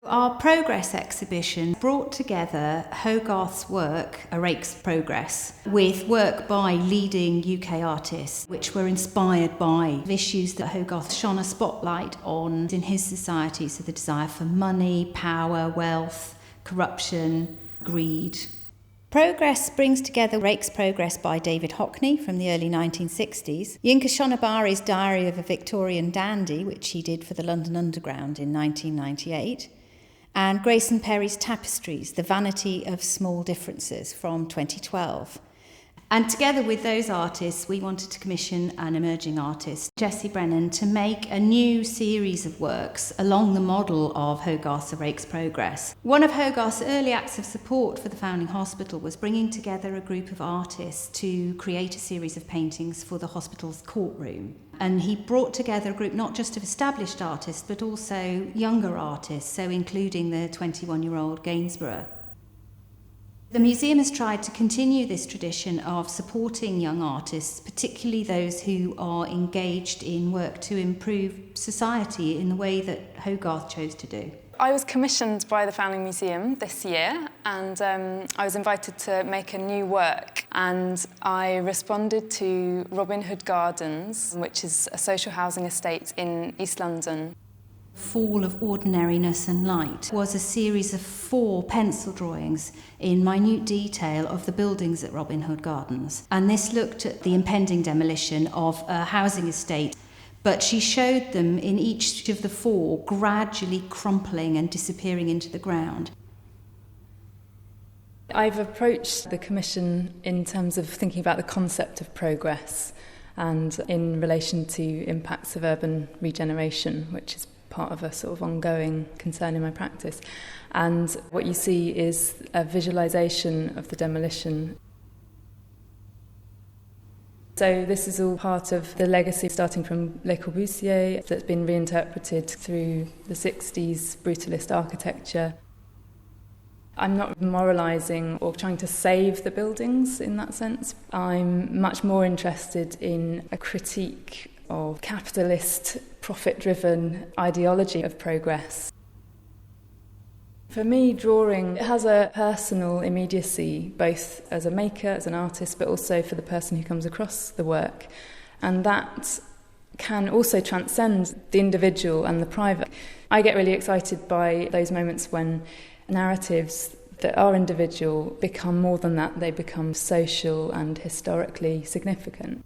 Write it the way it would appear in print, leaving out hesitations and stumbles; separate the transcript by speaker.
Speaker 1: Our Progress exhibition brought together Hogarth's work, Rake's Progress, with work by leading UK artists, which were inspired by issues that Hogarth shone a spotlight on in his society, so the desire for money, power, wealth, corruption, greed. Progress brings together Rake's Progress by David Hockney from the early 1960s, Yinka Shonibare's Diary of a Victorian Dandy, which he did for the London Underground in 1998, and Grayson Perry's Tapestries, The Vanity of Small Differences from 2012. And together with those artists, we wanted to commission an emerging artist, Jessie Brennan, to make a new series of works along the model of Hogarth's Rake's Progress. One of Hogarth's early acts of support for the Foundling Hospital was bringing together a group of artists to create a series of paintings for the hospital's courtroom. And he brought together a group not just of established artists, but also younger artists, so including the 21-year-old Gainsborough. The museum has tried to continue this tradition of supporting young artists, particularly those who are engaged in work to improve society in the way that Hogarth chose to do.
Speaker 2: I was commissioned by the Foundling Museum this year, and I was invited to make a new work, and I responded to Robin Hood Gardens, which is a social housing estate in East London.
Speaker 1: Fall of Ordinariness and Light was a series of 4 pencil drawings in minute detail of the buildings at Robin Hood Gardens. And this looked at the impending demolition of a housing estate, but she showed them in each of the 4 gradually crumpling and disappearing into the ground.
Speaker 3: I've approached the commission in terms of thinking about the concept of progress and in relation to impacts of urban regeneration, which is part of a sort of ongoing concern in my practice. And what you see is a visualisation of the demolition. So this is all part of the legacy starting from Le Corbusier that's been reinterpreted through the 60s brutalist architecture. I'm not moralising or trying to save the buildings in that sense. I'm much more interested in a critique of capitalist, profit-driven ideology of progress. For me, drawing has a personal immediacy, both as a maker, as an artist, but also for the person who comes across the work. And that can also transcend the individual and the private. I get really excited by those moments when narratives that are individual become more than that, they become social and historically significant.